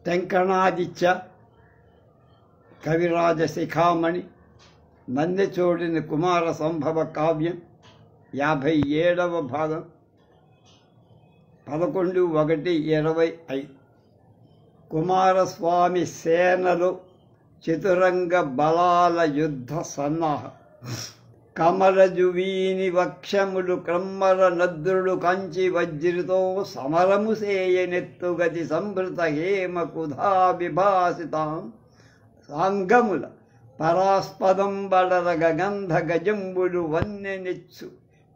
టెంకణాదిత్య కవిరాజ శిఖామణి నందిచోడిని కుమార సంభవ కావ్యం 57వ భాగం 11/1/25. కుమారస్వామి సేనలు చతురంగ బలాల యుద్ధ సన్నాహం. కమలజువీని వక్షములు క్రమ్మర నద్రులు కంచి వజ్రితో సమరము సేయనెత్తుగతి సంభృత హేమ కుధా విభాసితాం సాంగముల పరాస్పదం బడర గగంధ గజంబులు వన్నెనిచ్చు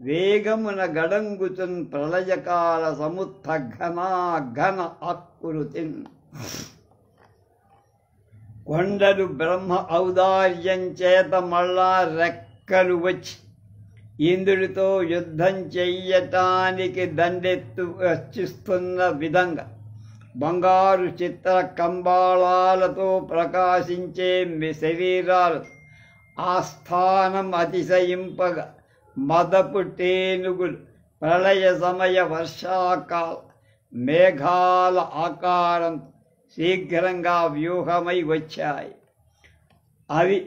వేగమున గడంగుతున్ ప్రళయకాల సముత్థ ఘనా ఘన ఆకృతిన్. కొండలు బ్రహ్మ ఔదార్యం చేత మళ్ళా రెక్కలు వచ్చి ఇంద్రుడితో యుద్ధం చెయ్యటానికి దండెత్తు వచ్చిస్తున్న విధంగా బంగారు చిత్ర కంబాళాలతో ప్రకాశించే శరీరాలతో ఆస్థానం అతిశయింపగా మదపు టేనుగులు ప్రళయ సమయ వర్షాకాల మేఘాల ఆకారంతో శీఘ్రంగా వ్యూహమై వచ్చాయి. అవి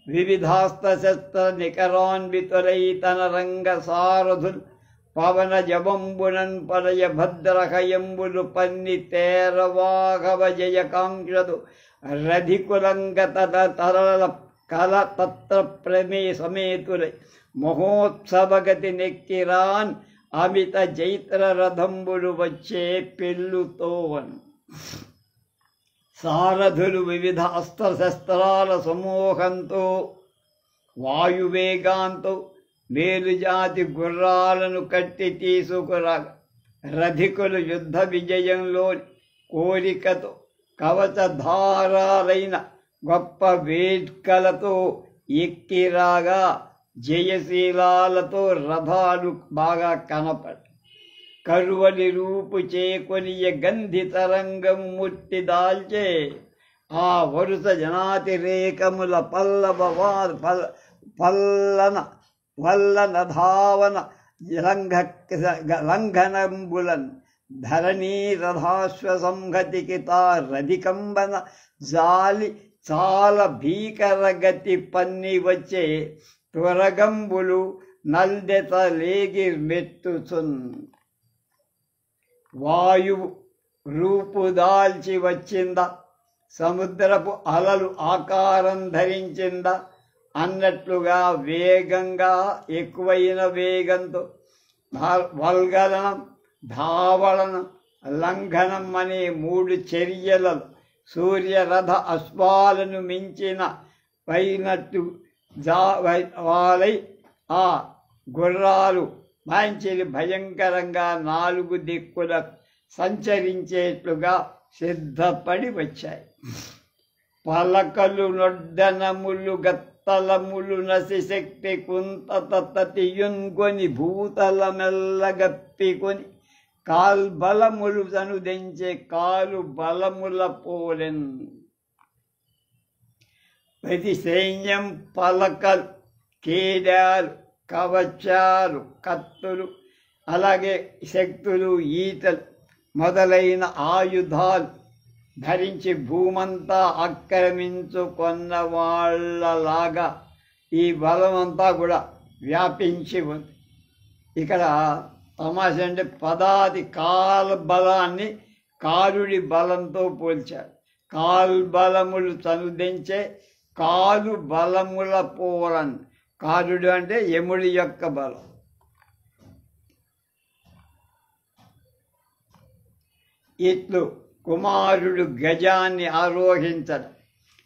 వివిధాస్త్రశస్త్ర నికరాన్వితులై తన రంగ సారథులు పవన జబంబునన్ పరయ భద్రహయంబులు పన్ని తేరవాఘవ జయకాంక్షదు రధికులంగత తరల కల తత్ర ప్రమే సమేతులై మహోత్సవగతి నెక్కిరాన్ అమిత జైత్ర రథంబులు వచ్చే పెళ్ళుతోవన్. సారథులు వివిధ అస్త్రశస్త్రాల సమూహంతో వాయువేగాంతో మేలుజాతి గుర్రాలను కట్టి తీసుకురాగా రధికులు యుద్ధ విజయంలోని కోరికతో కవచధారాలైన గొప్ప వేట్కలతో ఎక్కిరాగా జయశీలాలతో రథాలు బాగా కనపడి కరువలి రూపు చేకొనియ గంధి తరంగం ముట్టి దాల్చే ఆ వరుస జనాతిరేకముల వల్లన ధావన లంఘనంబులన్ ధరణీ రథాశ్వ సంహతికి రధికంబన జాలి చాలా భీకరగతి పన్ని వచ్చే త్వరగంబులు నల్దెత లేగి మెట్టుచున్. వాయువు రూపుదాల్చి వచ్చిందా, సముద్రపు అలలు ఆకారం ధరించిందా అన్నట్లుగా వేగంగా ఎక్కువైన వేగంతో వల్గలనం ధావళనం లంఘనం అనే 3 చర్యలలో సూర్యరథ అశ్వాలను మించిన పైనట్టు వాళ్ళై ఆ గుర్రాలు మంచిది భయంకరంగా 4 దిక్కులకు సంచరించేట్లుగా సిద్ధపడి వచ్చాయి. పలకలు నొడ్డనములు గత్తలములు నసి శక్తి కుంతతతియున్కొని భూతలమెల్లగప్పికొని కాల్బలములు సనుదించే కాలు బలముల పోలెన్. ప్రతి సైన్యం పలకలు కేడాలు కవచాలు కత్తులు అలాగే శక్తులు ఈటలు మొదలైన ఆయుధాలు ధరించి భూమంతా ఆక్రమించుకున్న వాళ్ళలాగా ఈ బలమంతా కూడా వ్యాపించి ఉంది. ఇక్కడ తమాష అంటే పదాది కాల్బలాన్ని కాలుడి బలంతో పోల్చారు. కాల్బలములు చనుదించే కాలు బలముల పోరన్. కాలుడు అంటే యముడి యొక్క బలం. ఇట్లు కుమారుడు గజాన్ని ఆరోహించడం.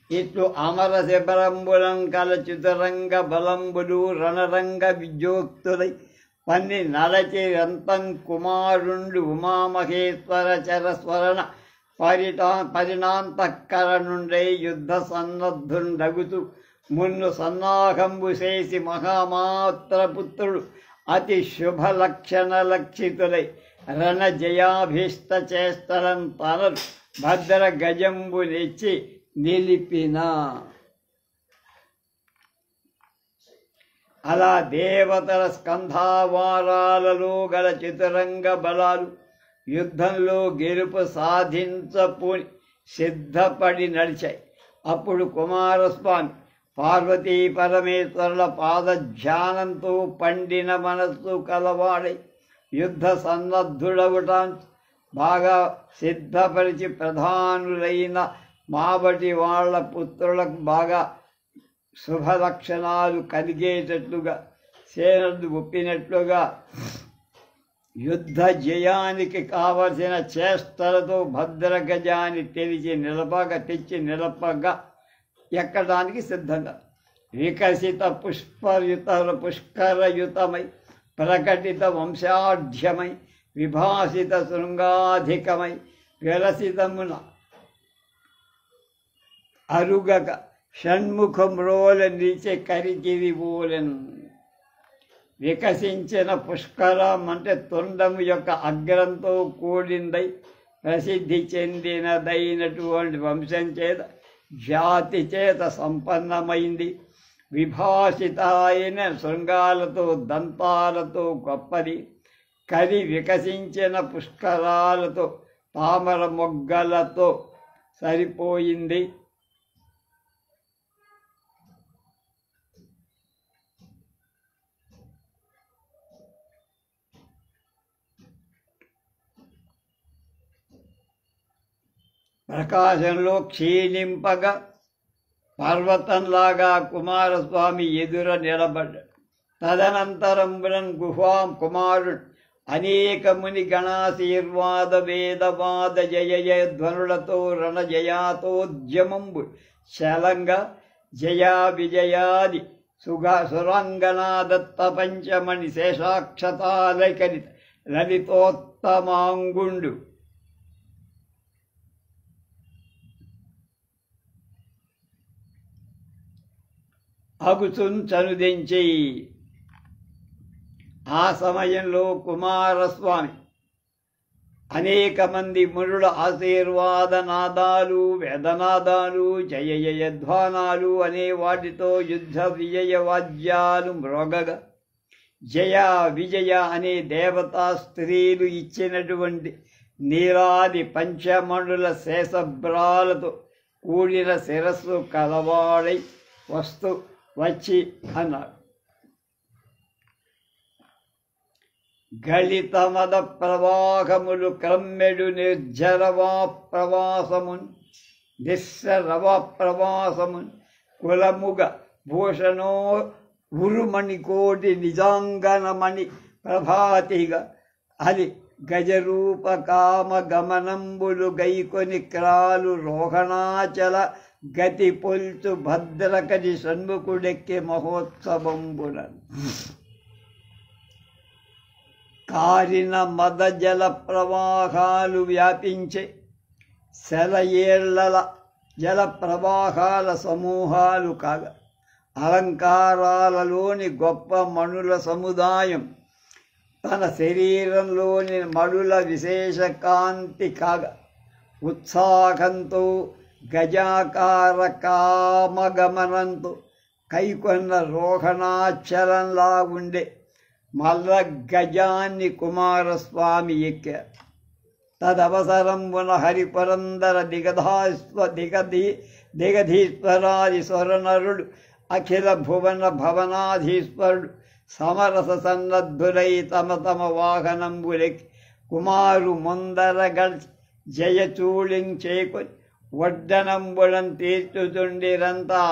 ఇట్లు అమర శబరంబులం కల చతురంగ బలంబులు రణరంగ విద్యోక్తులై పన్ని నరచి రంతన్ కుమారుండు ఉమామహేశ్వర చరస్వరణ పరిణాంతఃకరణుండై యుద్ధ సన్నద్ధుండగుతూ మున్ను సన్నాహంబు చేసి మహామాత్రపుత్రుడు అతి శుభలక్షణ లక్షితులై రణ జయాభీష్ట చేస్తలం తనలు భద్ర గజంబు నెచ్చి నిలిపిన. అలా దేవతల స్కంధావారాలలో గల చతురంగ బలాలు యుద్ధంలో గెలుపు సాధించపోని సిద్ధపడి నడిచాయి. అప్పుడు కుమారస్వామి పార్వతీ పరమేశ్వరుల పాదధ్యానంతో పండిన మనస్సు కలవాడై యుద్ధ సన్నద్ధుడవటానికి బాగా సిద్ధపరిచి ప్రధానులైన మాబటి వాళ్ళ పుత్రులకు బాగా శుభలక్షణాలు కలిగేటట్లుగా సేనలు ఒప్పినట్లుగా యుద్ధ జయానికి కావలసిన చేష్టలతో భద్రగజాన్ని తెచ్చి నిలపగా ఎక్కడానికి సిద్ధంగా వికసిత పుష్కరయుతమై ప్రకటిత వంశాఢ్యమై విభాసిత శృంగాధికమై విలసితమున అరుగక షణ్ముఖమ్రోల నిలిచే కరికిరిబోలెన్. వికసించిన పుష్కరం అంటే తొండము యొక్క అగ్రంతో కూడిందై ప్రసిద్ధి చెందినదైనటువంటి వంశం చేత జాతి చేత సంపన్నమైంది. విభాసిత అయిన శృంగాలతో దంతాలతో గొప్పది. కరి వికసించిన పుష్కరాలతో తామర మొగ్గలతో సరిపోయింది. ప్రకాశంలో క్షీణింపగా పర్వతంలాగా కుమారస్వామి ఎదుర నిలబడ్డాడు. తదనంతరం గుహాం కుమారుడు అనేక ముని గణాశీర్వాద వేదవాద జయ జయ ధ్వనులతో రణజయాతోద్యమంబు శలంగా జయా విజయాది సురంగనాదత్త పంచమణి శేషాక్షతాలకరిత లలితోత్తమాంగుండు అగుచున్ చనుదించి. ఆ సమయంలో కుమారస్వామి అనేక మంది మునుల ఆశీర్వాద నాదాలు వేదనాదాలు జయ జయధ్వానాలు అనే వాటితో యుద్ధ విజయ వాద్యాలు మ్రోగగా జయ విజయ అనే దేవతా స్త్రీలు ఇచ్చినటువంటి నీరాది పంచమణుల శేషభ్రాలతో కూడిన శిరస్సు కలవాడై వచ్చి అన్నాడు. గళితమద ప్రవాహములు క్రమ్మెడు నిర్జరవా ప్రవాసమున్ నిస్సరవా ప్రవాసమున్ కులముగ భూషణో ఉరుమణి కోటి నిజాంగనమణి ప్రభాతిగా అది గజరూప కామ గమనంబులు గైకొని క్రాలు రోహణాచల గతి పొల్చు భద్రకది షణ్ముఖుడెక్కి మహోత్సవంబున కారిన మద జల ప్రవాహాలు వ్యాపించే సెలయేళ్ల జల ప్రవాహాల సమూహాలు కాగా అలంకారాలలోని గొప్ప మణుల సముదాయం తన శరీరంలోని మణుల విశేష కాంతి కాగా ఉత్సాహంతో గజాకార కామగమనంతో కైకొన్న రోహణాచలంలా ఉండే మల్ల గజాన్ని కుమారస్వామి ఎక్కారు. తదవసరంబున హరిపురందర దిగధీశ్వరాది స్వరనరుడు అఖిల భువన భవనాధీశ్వరుడు సమరస సన్నద్ధులై తమ తమ వాహనంబులెక్కి కుమారు ముందర గడిచి జయచూళించేకొని వడ్డనంబులం తీర్చుచుండిరంతా.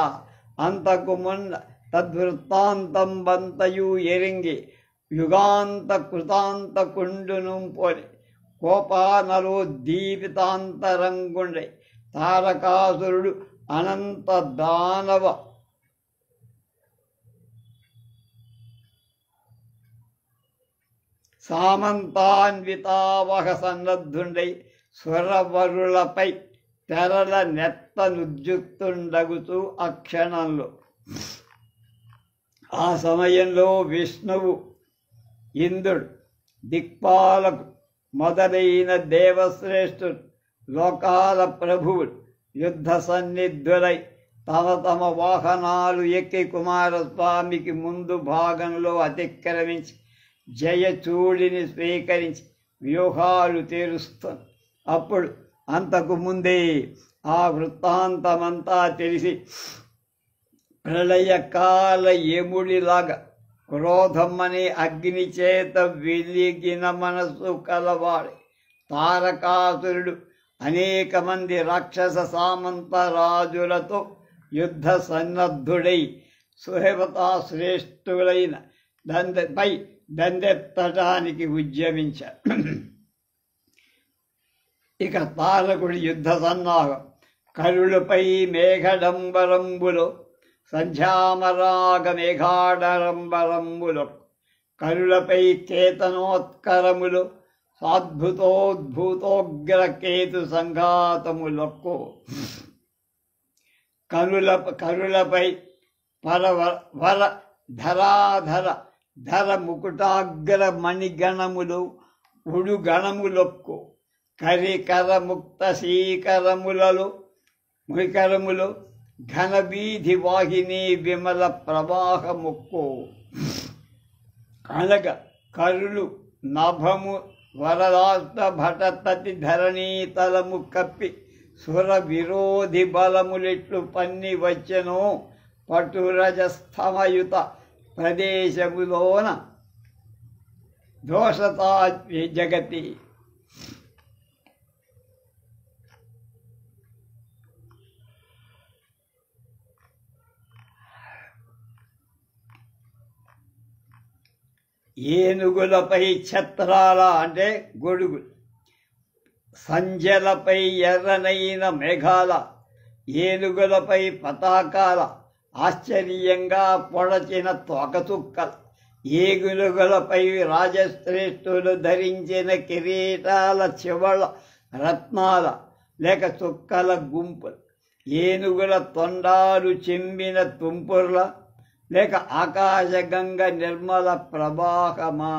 అంతకు మున్న తద్వృత్తాంతం బంతయు ఎరింగి యుగాంత కృతాంత కుండును పోని కోపానలో దీపితాంతరంగుండై తారకాసురుడు అనంత దానవ సామంతాన్వితావహ సన్నద్ధుండై స్వరవరులపై తెరల నెత్తనుద్యుక్తుండగుతూ అక్షణంలో. ఆ సమయంలో విష్ణువు ఇంద్రుడు దిక్పాలకు మొదలైన దేవశ్రేష్ఠుడు లోకాల ప్రభువులు యుద్ధ సన్నిధులై తమ తమ వాహనాలు ఎక్కి కుమారస్వామికి ముందు భాగంలో అతిక్రమించి జయచూడిని స్వీకరించి వ్యూహాలు తీరుస్తుంది. అప్పుడు అంతకు ముందే ఆ వృత్తాంతమంతా తెలిసి ప్రళయకాల యముడిలాగా క్రోధం అనే అగ్ని చేత వెలిగిన మనసు కలవాడు తారకాసురుడు అనేక మంది రాక్షస సామంత రాజులతో యుద్ధ సన్నద్ధుడై సుహేవతా శ్రేష్ఠులైన పై దండెత్తడానికి ఉద్యమించాడు. ఇక తారకుడి యుద్ధ సన్నాహం కరులపై మేఘడంబరంబులో సంధ్యామరాగ మేఘాడరంబరంబులో కరులపై కేతనోత్కరములు సాద్భుతోద్భుతోగ్ర కేతు సంఘాతములకు కరులపై వర ధరాధర ధర ముకుటాగ్ర మణిగణములు ఉడుగణములొక్కు కరికర ముక్త శీకరములలో ముఖరములు ఘనవీధి వాహిని విమల ప్రవాహముక్కు అనగా కరులు నభము వరదాస్త భటతతి ధరణీతలము కప్పి సుర విరోధి బలములిట్లు పన్ని వచ్చెనో పటురజస్థమయుత ప్రదేశములోన దోషతా జగతి. ఏనుగులపై ఛత్రాల అంటే గొడుగులు, సంజలపై ఎర్రనైన మేఘాల, ఏనుగులపై పతాకాల, ఆశ్చర్యంగా పొడచిన తోకచుక్కల, ఏనుగులపై రాజశ్రేష్ఠులు ధరించిన కిరీటాల చివళ రత్నాల లేక చుక్కల గుంపులు, ఏనుగుల తొండాలు చెంబిన తుంపుర్ల లేక ఆకాశగంగ నిర్మల ప్రవాహమా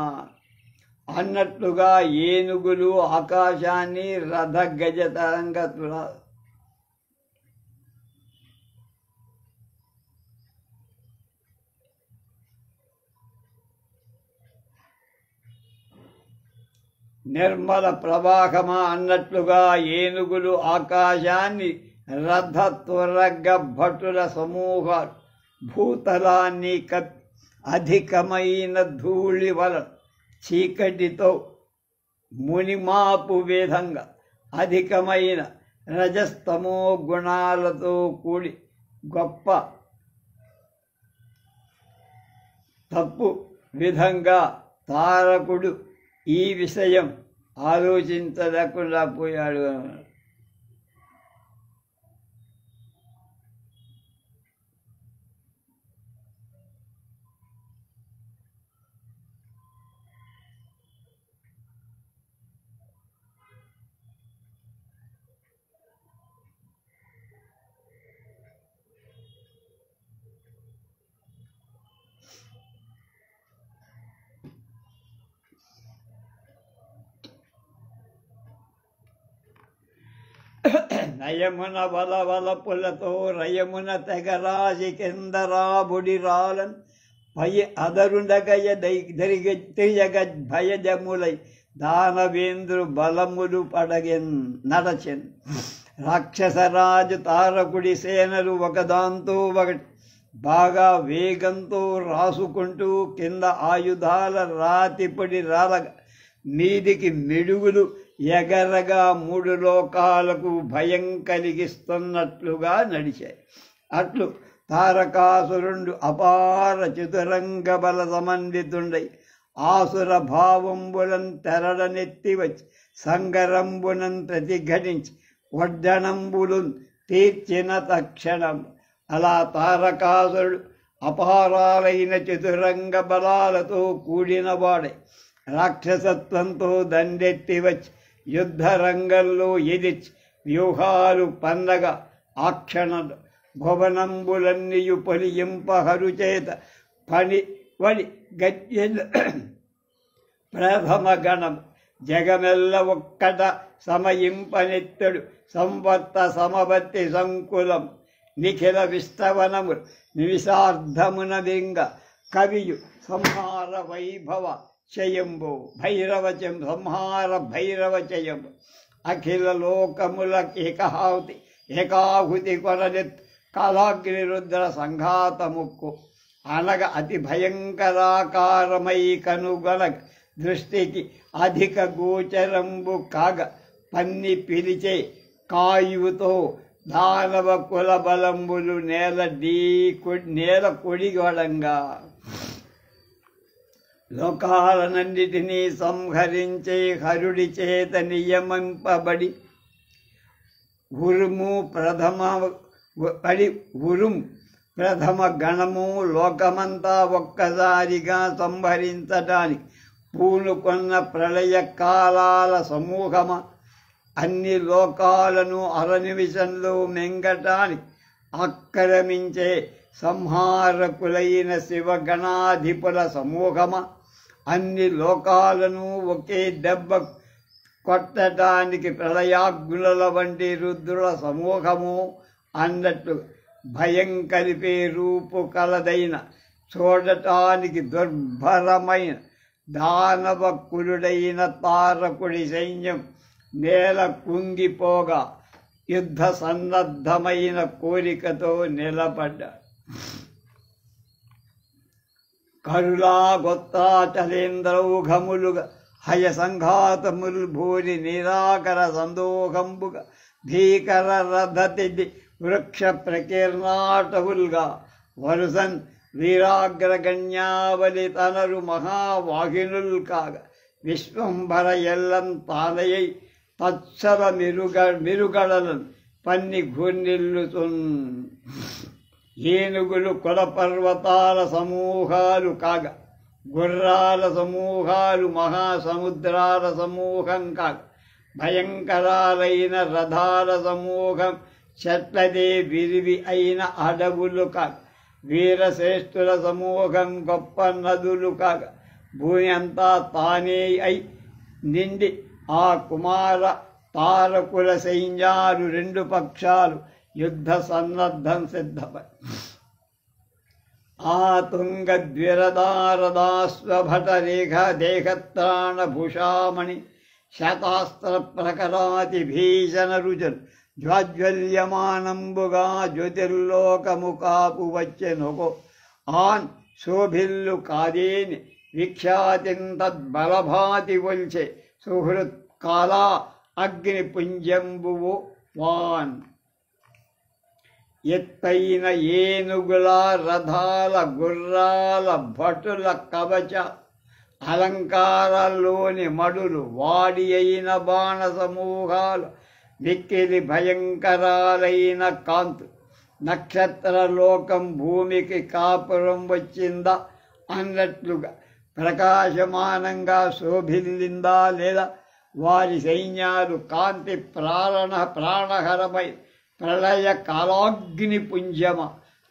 అన్నట్లుగా ఏనుగులు ఆకాశాన్ని రథ గజ తరంగతుల నిర్మల ప్రవాహమా అన్నట్లుగా ఏనుగులు ఆకాశాన్ని రథ త్వరగ భటుల సమూహాలు భూతలాన్ని కప్పి అధికమైన ధూళి వలన చీకటితో మునిమాపు విధంగా అధికమైన రజస్తమో గుణాలతో కూడి గొప్ప తప్పు విధంగా తారకుడు ఈ విషయం ఆలోచించలేకుండా పోయాడు. నయమున వలవలపులతో రయమున తెగరాజి కిందరాబుడి రాలన్ పై అదరుండగయ తిరియగ భయజములై దానవేంద్రు బలములు పడగెన్ నడచెన్. రాక్షసరాజు తారకుడి సేనలు ఒకదాంతో ఒకటి బాగా వేగంతో రాసుకుంటూ కింద ఆయుధాల రాతిపడి రాలగా మీదికి మిడుగులు ఎగరగా మూడు లోకాలకు భయం కలిగిస్తున్నట్లుగా నడిచాయి. అట్లు తారకాసురుండు అపార చతురంగ బల సమన్వితుండై ఆసుర భావంబులను తెరడనెత్తి వచ్చి సంగరంబులను ప్రతిఘటించి వడ్డనంబులను తీర్చిన తక్షణం. అలా తారకాసురుడు అపారాలైన చతురంగ బలాలతో కూడినవాడై రాక్షసత్వంతో దండెత్తి వచ్చి యుద్ధరంగంలో ఎదిర్చి వ్యూహాలు పన్నగా ఆక్షణలు భువనంబులన్నీయు పొలియింపహరు చేత పని వడి గట్యలు ప్రథమ గణం జగమెల్ల ఒక్కట సమయింపనెత్తడు సంవత్త సమవర్తి సంకులం నిఖిల విస్తవనము నిమిషార్ధమున వింగ కవియు సంహార వైభవ చయంబు భైరవచం సంహార భైరవచయంబు అఖిల లోకముల ఏకాహుతి కొరదెత్ కాలాగ్ని రుద్ర సంఘాత ముక్కు అనగ అతి భయంకరాకారమై కనుగొనగ దృష్టికి అధిక గోచరంబు కాగ పన్ని పిలిచే కాయుతో దానవ కుల బలంబులు నేల కొడిగొడంగా లోకాలనన్నిటినీ సంహరించే హరుడి చేత నియమింపబడి ఉరుము ప్రథమ గణము లోకమంతా ఒక్కసారిగా సంహరించడానికి పూనుకొన్న ప్రళయ కాలాల సమూహమ అన్ని లోకాలను అరనిమిషంలో మెంగటానికి ఆక్రమించే సంహారకులైన శివగణాధిపుల సమూహమ అన్ని లోకాలను ఒకే దెబ్బ కొట్టడానికి ప్రళయాగ్నుల వంటి రుద్రుల సమూహము అన్నట్టు భయం కలిపే రూపు కలదైన చూడటానికి దుర్భరమైన దానవ కులుడైన తారకుడి సైన్యం నేల కుంగిపోగా యుద్ధ సన్నద్ధమైన కోరికతో నిలబడ్డా కరులా గొత్తాచలేంద్రౌఘములుగా హయ సంఘాతములు భూరి నిరాకర సందోహంబుగా భీకర రథతి వృక్ష ప్రకీర్ణాటవులుగా వరుసన్ వీరాగ్రగణ్యావలి తనరు మహావాహినుల్ కాగా విశ్వంభర ఎల్లం తానయై తత్సర మిరుగడలను పన్ని ఘూర్నిల్లుతున్ ఏనుగులు కుల పర్వతాల సమూహాలు కాగా గుర్రాల సమూహాలు మహాసముద్రాల సమూహం కాగా భయంకరాలైన రథాల సమూహం చెట్లదే విరివి అయిన అడవులు కాగా వీరశ్రేష్ఠుల సమూహం గొప్ప నదులు కాగా భూమి అంతా తానే అయి నిండి ఆ కుమార తారకుల సైన్యాలు రెండు పక్షాలు యుద్ధ సన్నద్ధం సిద్ధపై ఆ తుంగద్విరదారదాశ్వభటరేఖ దేహత్రాణ భూషామణి శతాస్త్ర ప్రకరాతి భీషణ రుజులు జ్వాజ్వల్యమానంబుగా జ్యోతిర్లోకము కాపు వచ్చెనొకో ఆన్ శోభిల్లు కాదేని విఖ్యాతింతద్బలభాతి వల్చే సుహృత్ కాలా అగ్ని పుంజంబువు వాన్ ఎత్తైన ఏనుగుల రథాల గుర్రాల భటుల కవచ అలంకారాల్లోని మడులు వాడి అయిన బాణ సమూహాలు మిక్కిలి భయంకరాలైన కాంతు నక్షత్రలోకం భూమికి కాపురం వచ్చిందా అన్నట్లుగా ప్రకాశమానంగా శోభిల్లిందా లేదా వారి సైన్యాలు కాంతి ప్రాణహరమై ప్రళయ కాలాగ్ని పుంజమ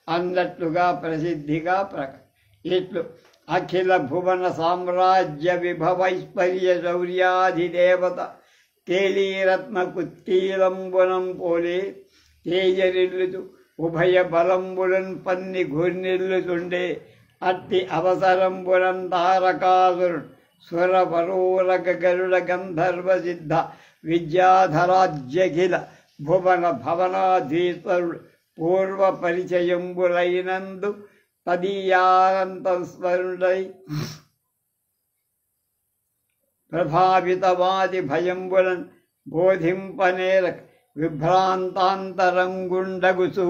అన్నట్లుగా ప్రసిద్ధిగా ఇట్లు అఖిల భువన సామ్రాజ్య విభవైశ్వర్య శౌర్యాధిదేవత కేళీరత్న కుత్తీలంబునం పోలే తేజరిల్లుతూ ఉభయ బలంబులన్ పన్ని ఘూర్నిల్లుతుండే అట్టి అవసరంబులం తారకాసురుడు సురవరూరక గరుడ గంధర్వ సిద్ధ విద్యాధరాజ్యఖిల భువన భవనాధీశ్వరుడు పూర్వ పరిచయంబులైనందు తదీయానంతం స్మరుడై ప్రభావితవాది భయంబులన్ బోధింపనేరక విభ్రాంతాంతరంగుండగుచు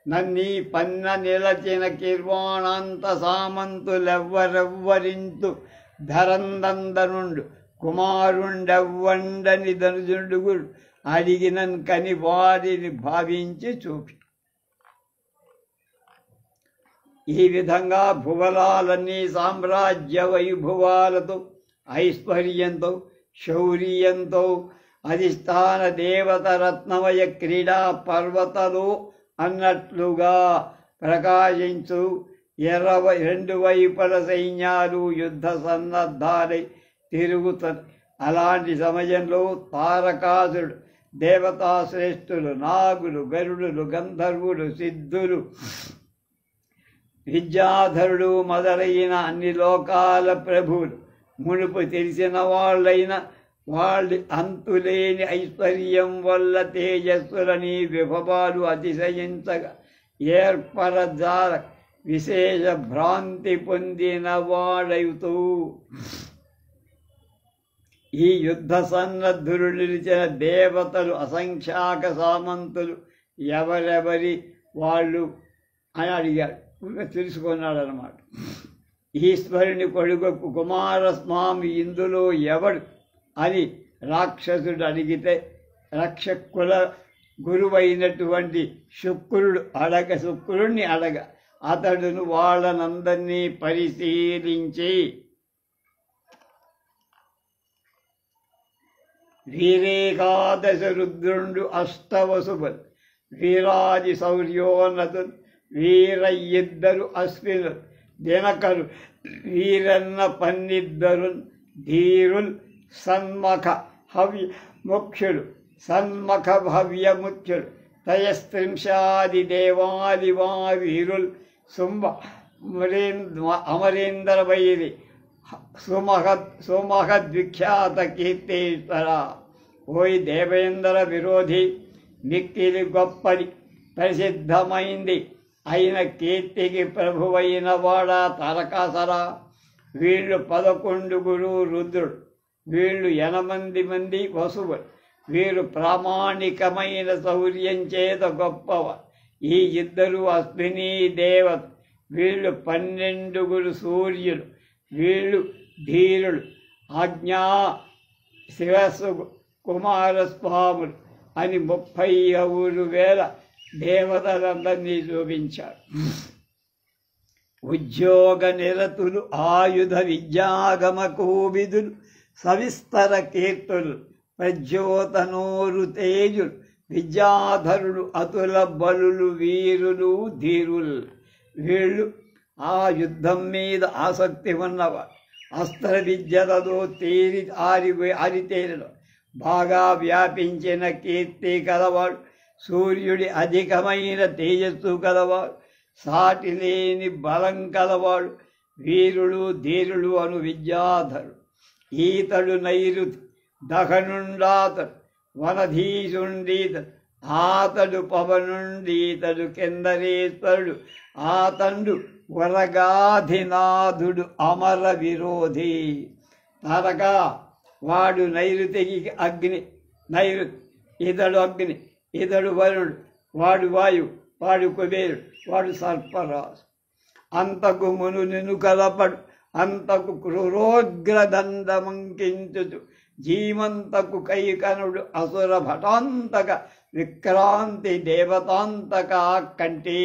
నన్నీ పన్న నిలచిన కిర్వాణాంత సామంతులెవ్వరెవ్వరింతు ధరందందనుండు కుమారుండెవ్వండని ధనుజుడుగుడు అడిగినన్ కని వారిని భావించి చూపి ఈ విధంగా భువనాలన్నీ సామ్రాజ్య వైభవాలతో ఐశ్వర్యంతో శౌర్యంతో అధిష్టాన దేవత రత్నమయ క్రీడా పర్వతలు అన్నట్లుగా ప్రకాశించు 22 వైపుల సైన్యాలు యుద్ధ సన్నద్ధాలై తిరుగుతారు. అలాంటి సమయంలో తారకాసురుడు దేవతాశ్రేష్ఠులు నాగులు గరుడులు గంధర్వులు సిద్ధులు విద్యాధరుడు మొదలైన అన్ని లోకాల ప్రభువులు మునుపు తెలిసిన వాళ్ళైన వాళ్ళ అంతులేని ఐశ్వర్యం వల్ల తేజస్సులని విభవాలు అతిశయించగా ఏర్పరజాల విశేష భ్రాంతి పొందిన వాడవుతూ ఈ యుద్ధ సన్నద్ధులు నిలిచిన దేవతలు అసంఖ్యాక సామంతులు ఎవరెవరి వాళ్ళు అని అడిగాడు. తెలుసుకున్నాడు అన్నమాట. ఈశ్వరుని కొడుకు కుమారస్వామి ఇందులో ఎవడు అని రాక్షసుడు అడిగితే రక్షకుల గురువైనటువంటి శుక్రుడిని అడగ అతడును వాళ్ళనందరినీ పరిశీలించి వీరేకాదశ రుద్రుండు అష్టవసుబలు వీరాది శౌర్యోన్నతులు వీరయ్యిద్దరు అశ్వినులు దినకరు వీరన్న పన్నిద్దరు ధీరుల్ సన్మఖ హవ్య ముఖ్యుడు సన్మఖ భవ్య ముఖ్యుడు తయస్త్రింశాది దేవాదివా వీరుల్ అమరేంద్ర వైరి సుమహద్విఖ్యాత కీర్తేశ్వర. ఓయ్ దేవేంద్ర విరోధి, మిక్కిలి గొప్పది ప్రసిద్ధమైంది అయిన కీర్తికి ప్రభువైన వాడా తారకాసరా. వీళ్ళు 11 రుద్రుడు, వీళ్ళు 8 మంది వసువులు. వీరు ప్రామాణికమైన శౌర్యం చేత గొప్పవారు. ఈ 2 అశ్విని దేవత, వీళ్ళు 12 సూర్యులు, వీళ్ళు ధీరులు. ఆజ్ఞా శివస్సు కుమారస్వాములు అని 30,000 దేవతలందరినీ చూపించారు. ఉద్యోగ నిరతులు, ఆయుధ విద్యాగమ కోవిదులు, సవిస్తర కీర్తులు, ప్రజ్యోతనోరు తేజులు, విద్యాధరులు, అతుల బలులు, వీరులు, ధీరులు. వీళ్ళు ఆ యుద్ధం మీద ఆసక్తి ఉన్నవారు. అస్త్ర విద్యలలో ఆరితేరిలో బాగా వ్యాపించిన కీర్తి కలవాడు. సూర్యుడి అధికమైన తేజస్సు కలవాడు, సాటి లేని బలం కలవాడు. వీరుడు ధీరుడు అను విద్యాధరుడు. ఈతడు నైరుతి దహనుండాతడు, వనధీశుండీతడు. ఆతడు పవనుండీతడు కిందరేశ్వరుడు. ఆతండు వరగాధినాథుడు అమర విరోధి. తరగా వాడు నైరుతికి అగ్ని, నైరుతి. ఇతడు అగ్ని, ఇతడు వరుణుడు. వాడు వాయువు, వాడు కుబేరుడు, వాడు సర్పరాజు. అంతకు మును నిను కలపడు, అంతకు క్రూరోగ్రదండమంకించుచు. జీవంతకు కైకనుడు అసుర భటాంతక విక్రాంతి దేవతాంతక కంటి.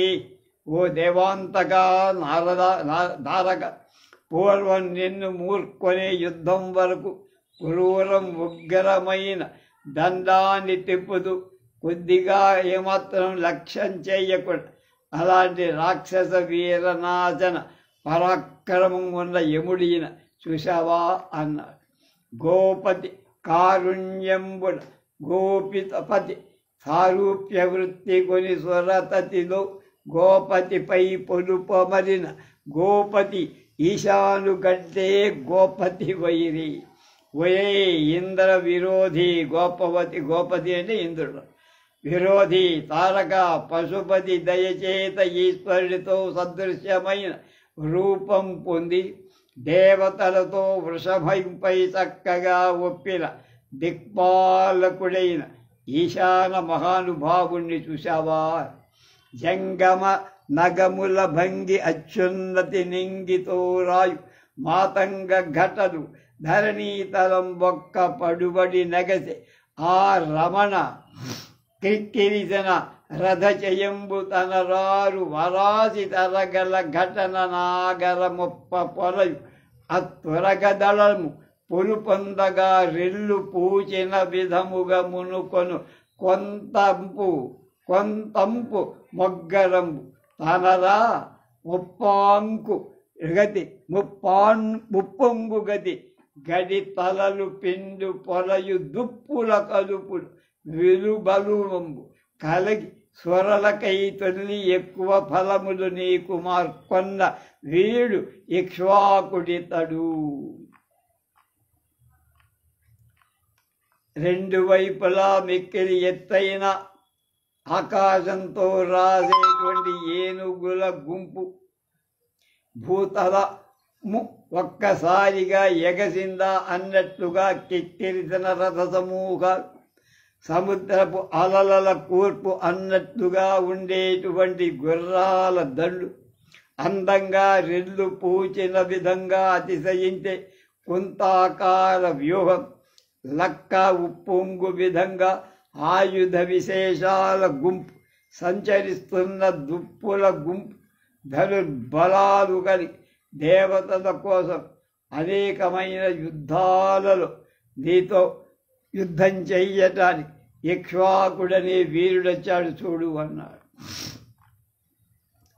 ఓ దేవాంతక నారక, పూర్వం నిన్ను మూర్కొనే యుద్ధం వరకు క్రూరం ఉగ్రమైన దండాన్ని తిప్పుతూ కొద్దిగా ఏమాత్రం లక్ష్యం చేయకుండా అలాంటి రాక్షస వీరనాశన పరాక్రమం ఉన్న యముడిన చూశావా అన్నాడు. గోపతి కారుణ్యంబుడ గోపితపతి సారూప్య వృత్తి కొని స్వరతతిలో గోపతిపై పొలుపమరిన గోపతి ఈశాను గడ్డే గోపతి వైరి. ఒయే ఇంద్ర విరోధి గోపవతి. గోపతి అంటే ఇంద్రుడు. విరోధి తారక పశుపతి దయచేత ఈశ్వరుడితో సదృశ్యమైన రూపం పొంది దేవతలతో వృషభంపై చక్కగా ఒప్పిన దిక్పాలకుడైన ఈశాన మహానుభావుణ్ణి చూశావా? జంగమ నగముల భంగి అత్యున్నతి నింగితో రాయు మాతంగ ఘటలు ధరణీతలం ఒక్క పడుబడి నగసె ఆ రమణ క్రిక్కిరిసిన రథచయంబు తన రారు వరాసి తరగల ఘటన నాగర ముప్ప పొలయు అత్వరగదళము పొలుపొందగా రెల్లు పూచిన విధముగా మునుకొను కొంతంపు మొగ్గరంబు తనరా ముప్పొంగు గది గడి తలలు పిండు పొలయు దుప్పుల కలుపులు విలుబలువంబు కలగి స్వరలకై తొలి ఎక్కువ ఫలములు నీకు మార్కొన్న వీడు ఇక్ష్వాకుడితడు. రెండు వైపులా మిక్కిలి ఎత్తైన ఆకాశంతో రాసేటువంటి ఏనుగుల గుంపు భూతలము ఒక్కసారిగా ఎగసిందా అన్నట్లుగా కిక్కిరిసిన రథ సమూహాలు, సముద్రపు అలల కూర్పు అన్నట్లుగా ఉండేటువంటి గుర్రాల దండు, అందంగా రెల్లు పూచిన విధంగా అతిశయించే కుంతాకార వ్యూహం, లక్క ఉప్పొంగు విధంగా ఆయుధ విశేషాల గుంపు, సంచరిస్తున్న దుప్పుల గుంపు, ధనుర్బలాలు కలి దేవతల కోసం అనేకమైన యుద్ధాలలో నీతో యుద్ధం చెయ్యటానికి ఇక్ష్వాకుడనే వీరుడొచ్చాడు చూడు అన్నాడు.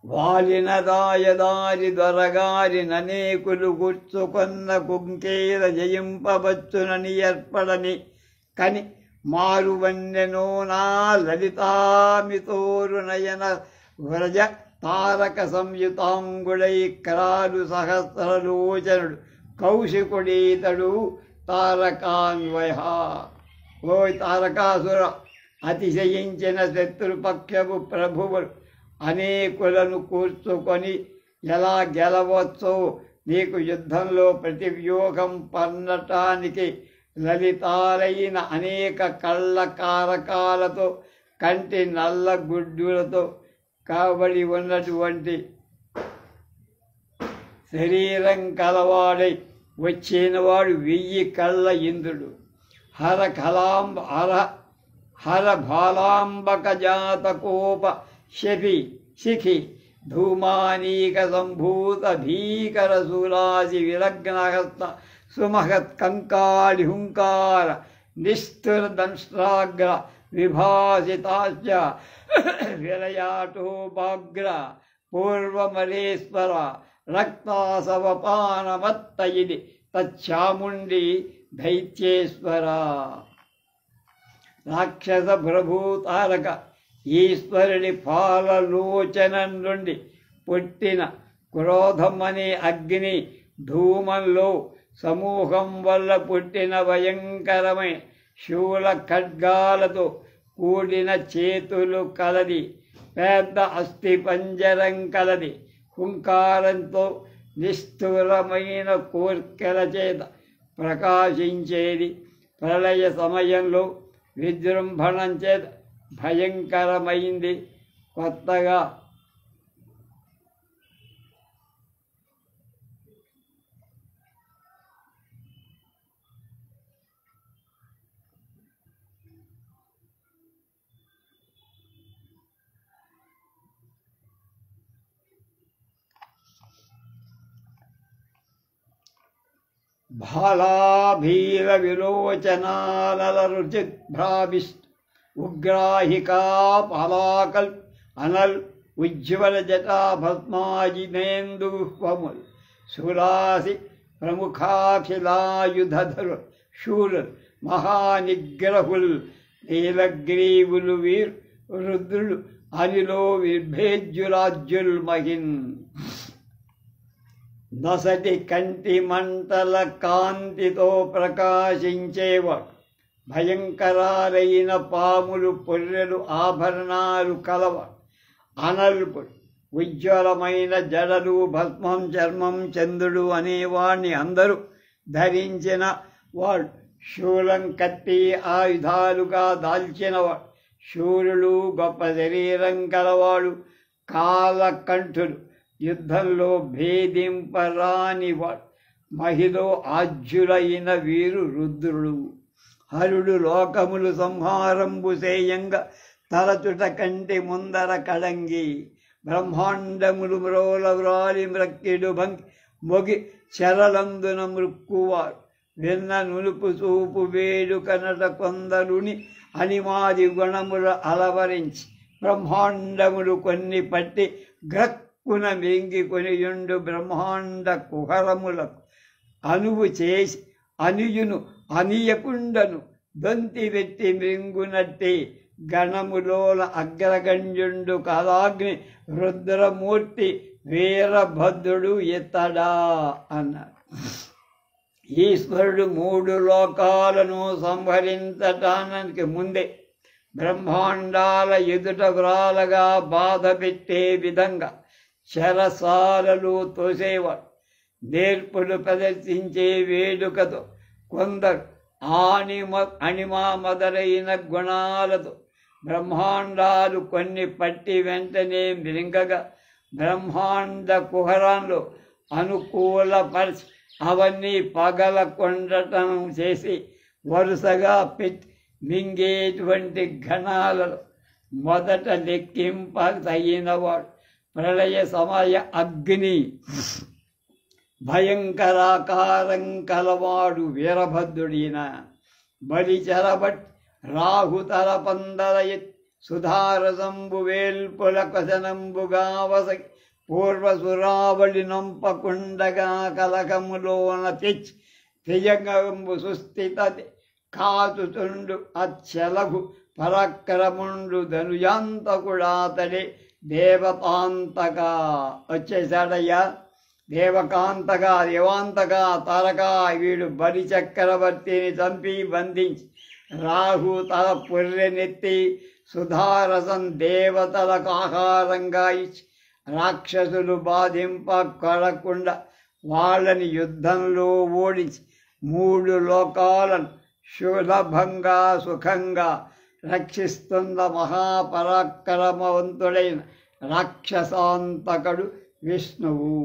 వాలిన రాయదారి దొరగారి ననేకులు కూర్చుకొన్న కుంకేర జయింపవచ్చునని ఏర్పడని కని మారువన్నెనో నా లలితామితోరు నయన వ్రజ తారక సంయుతాంగుడై క్రాలు సహస్రలోచనుడు కౌశికుడీతడు తారకాన్వయ. ఓ తారకాసుర, అతిశయించిన శత్రుపక్షపు ప్రభువులు అనేకులను కూర్చుకొని ఎలా గెలవచ్చో నీకు యుద్ధంలో ప్రతివ్యూహం పన్నటానికి లలితాలైన అనేక కళ్ళ కారకాలతో కంటి నల్ల గుడ్డులతో కాబడి ఉన్నటువంటి శరీరం కలవాడై వచ్చినవాడు 1000 కళ్ళ ఇంద్రుడు. హర బాలాంబక జాతకోప శిఖి ధూమానీక సంభూత భీకర శూలాసి విలగ్నహస్త సుమహత్ కంకాళి హుంకార నిష్ఠుర దంష్ట్రాగ్ర విభాసితాశ్చ విరయాటోపాగ్ర పూర్వమరేశ్వర రక్తాసవపానమత్త ఇది తచ్చాముండి దైత్యేశ్వర. రాక్షస ప్రభూతారక ఈశ్వరుని పాలలోచనం నుండి పుట్టిన క్రోధం అనే అగ్ని ధూమంలో సమూహం వల్ల పుట్టిన భయంకరమైన శూల ఖడ్గాలతో కూడిన చేతులు కలది, పెద్ద అస్థి పంజరం కలది, హుంకారంతో నిష్ఠురమైన కోర్కెల చేత ప్రకాశించేది, ప్రళయ సమయంలో విజృంభణం చేత భయంకరమైంది. కొత్తగా భాలాభీర విలోచనానల రుచిభ్రాభిష్ట ఉగ్రాహికా పలాకల్ అనల్ ఉజ్వల జటా భస్మాజినేందుహ్వముల్ శూలాసి ప్రముఖాఖిలాయుధరు శూరులు మహానిగ్రహుల్ నీలగ్రీవులు వీరు రుద్రులు అనిలో విభేజ్యురాజ్యుల్ మహిన్. నసటి కంటి మంటల కాంతితో ప్రకాశించేవాడు, భయంకరాలైన పాములు పొర్రెలు ఆభరణాలు కలవాడు, అనల్పుడు, ఉజ్వలమైన జడలు భస్మం చర్మం చంద్రుడు అనేవాడిని అందరూ ధరించిన వాడు, శూలం కత్తి ఆయుధాలుగా దాల్చినవాడు, శూరులు గొప్ప శరీరం కలవాడు, కాలకంఠుడు, యుద్ధంలో భేదింపరానివాడు, మహిలో ఆజ్యులైన వీరు రుద్రుడు. హరుడు లోకములు సంహారంబు సేయంగా తలచుట కంటి ముందర కడంగి, బ్రహ్మాండములు మ్రోల వ్రాలి మ్రక్కిడు భంగి మొగి చెరలందున మృక్కువాడు, విన్న నులుపు చూపు వేడు కనట కొందరుని అనిమాది గుణముల అలవరించి, బ్రహ్మాండములు కొన్ని పట్టి గ్రక్కున మింగి కొనియుండు బ్రహ్మాండ కుహరములకు అనువు చేసి అనియును అనియకుండను దొంతి వెట్టి మృంగునట్టి గణములోల అగ్రగణ్యుండు కళాగ్ని రుద్రమూర్తి వీరభద్రుడు ఇతడా అన్నాడు. ఈశ్వరుడు 3 లోకాలను సంహరించటానికి ముందే బ్రహ్మాండాల ఎదుట వ్రాలగా బాధ పెట్టే విధంగా చెరసాలలు తోసేవాడు. నేర్పులు ప్రదర్శించే వేడుకతో కొందరు అణిమా మొదలైన గుణాలతో బ్రహ్మాండాలు కొన్ని పట్టి వెంటనే మృంగగా బ్రహ్మాండ కుహరంలో అనుకూలపరిచి అవన్నీ పగలకొండటం చేసి వరుసగా పెట్టి మింగేటువంటి గణాలలో మొదట లెక్కింప తగినవాడు ప్రళయ సమయ అగ్ని. భయంకరాకారం కలవాడు వీరభద్రుడిన. బలి చెరబట్ రాహుతల పందల సుధారసంబు వేల్పుల కసనంబుగా వసగి పూర్వసురావళి నొంపకుండగా కలకములోన తెచ్చి త్రిజంగంబు సుస్థిత కాచుతుండు అచ్చలగు పరాక్రముండు ధనుజాంతకుడాతడే దేవతాంతగా. వచ్చేసాడయ్యా దేవకాంతగా, దేవాంతగా, తారకా. వీడు బలి చక్రవర్తిని చంపి బంధించి రాహు తల పుర్రెనెత్తి సుధారసం దేవతలకు ఆహారంగా ఇచ్చి రాక్షసులు బాధింప కొడకుండా వాళ్ళని యుద్ధంలో ఓడించి 3 లోకాలను సులభంగా సుఖంగా రక్షిస్తున్న మహాపరాక్రమవంతుడైన రాక్షసాంతకుడు విష్ణువు.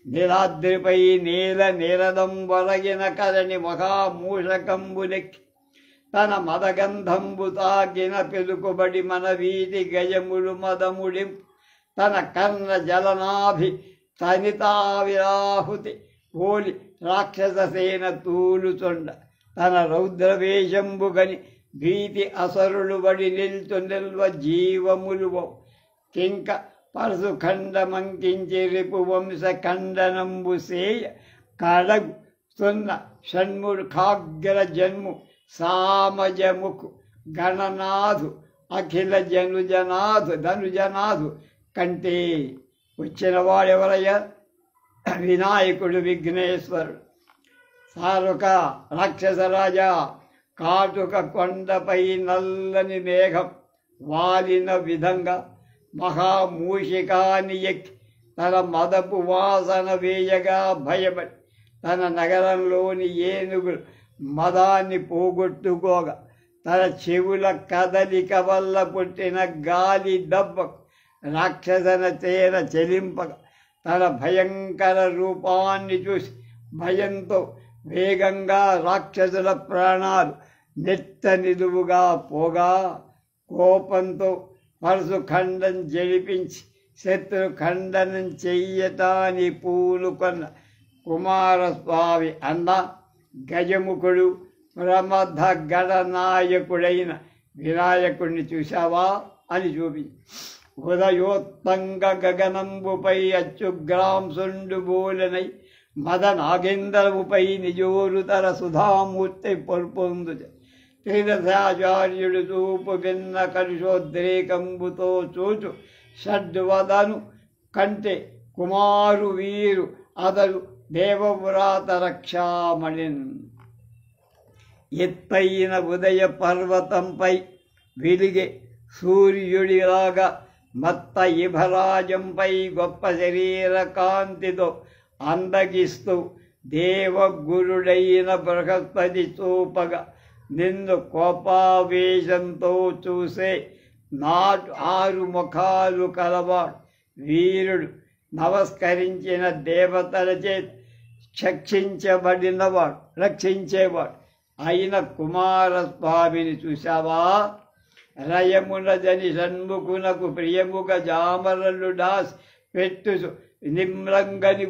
నీలాద్రిపై నీలదం వరగిన కరణి మహామూషకంబులెక్కి తన మదగంధంబు తాగిన పెలుకుబడి మన వీధి గజములు మదముడిం తన కర్ణ జలనాభి తనితావిరాహుతి పోలి రాక్షససేన తూలుచుండ తన రౌద్రవేషంబుగని భీతి అసరులు బడి నిల్వ జీవములు కింక పరసు ఖండమంకించి రిపు వంశ ఖండనంబు సేయ కడగు సున్న షణ్ముడు ఖాగ్ర జన్ము సామజముకు గణనాథు అఖిల ధనుజనాథు కంటే. వచ్చిన వాడెవరయ్యా? వినాయకుడు విఘ్నేశ్వరుడు. సారుక రాక్షసరాజా, కాటుక కొండపై నల్లని మేఘం వాలిన విధంగా మహామూషికాన్ని ఎక్కి తన మదపు వాసన వేయగా భయపడి తన నగరంలోని ఏనుగులు మదాన్ని పోగొట్టుకోగా తన చెవుల కదలిక వల్ల పుట్టిన గాలి దెబ్బకు రాక్షసన తేర చెలింపగా తన భయంకర రూపాన్ని చూసి భయంతో వేగంగా రాక్షసుల ప్రాణాలు నెత్త నిలువుగా పోగా కోపంతో పరశుఖండం జడిపించి శత్రుఖండనం చెయ్యటాన్ని పూనుకొన్న కుమారస్వామి అన్న గజముఖుడు ప్రమథ గణనాయకుడైన వినాయకుడిని చూశావా అని చూపించి ఉదయోత్తంగ గగనంబుపై అచ్చుగ్రాంసుండు బోలనై మద నాగేంద్రముపై నిజోరుతర సుధామూర్తి పొల్పొందు తీర్థాచార్యుడు చూపు భిన్న కలుషోద్రేకంబుతో చూచు షడ్వదను కంటే కుమారు వీరు అదలు దేవవ్రాత రక్షామణిన్. ఎత్తైన ఉదయ పర్వతంపై వెలిగే సూర్యుడిలాగా మత్త ఇభరాజంపై గొప్ప శరీర కాంతితో అందగిస్తూ దేవగురుడైన బృహస్పతి చూపగా నిన్ను కోపావేశంతో చూసే 6 ముఖాలు కలవాడు వీరుడు నమస్కరించిన దేవతల చేత రక్షించేవాడు అయిన కుమారస్వామిని చూశావా? రయమున జని షణ్ముఖునకు ప్రియముగ జామరలు డాస్ పెట్టుసు నిమ్రంగని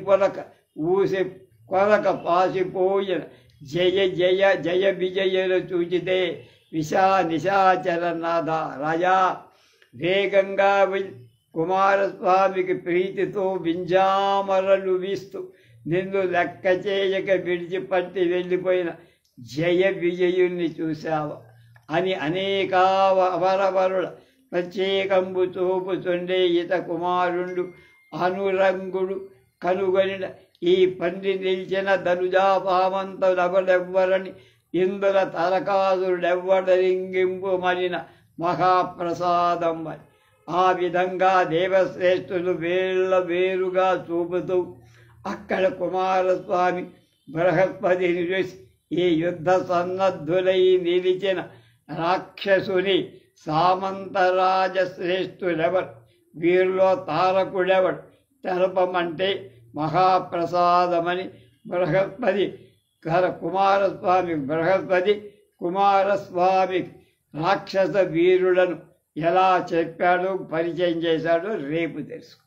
ఊసి కొరక పాసిపోయిన జయ జయ జయ విజయలు చూచితే నిశాచరనాథ రాజా వేగంగా కుమారస్వామికి ప్రీతితో వింజామరలు వీస్తూ నిన్ను లెక్క చేయక విడిచిపట్టి వెళ్ళిపోయిన జయ విజయుణ్ణి చూశావా అని అవరవరుల ప్రత్యేకంబు చూపుచుండే ఇత కుమారుండు అనురంగుడు కనుగొనిన ఈ పండి నిలిచిన ధనుజాపామంతుడెవ్వరని ఇందుల తరకాసుడెవ్వడరింగింపు మరిన మహాప్రసాదం అని. ఆ విధంగా దేవశ్రేష్ఠులు వేరుగా చూపుతూ అక్కడ కుమారస్వామి బృహస్పతిని చూసి ఈ యుద్ధ సన్నద్ధులై నిలిచిన రాక్షసుని సామంతరాజ శ్రేష్ఠుడెవడు, వీరిలో తారకుడెవడు తెలపమంటే మహాప్రసాదమని కుమారస్వామి రాక్షస వీరులను ఎలా చెప్పాడో పరిచయం చేశాడో రేపు తెలుసు.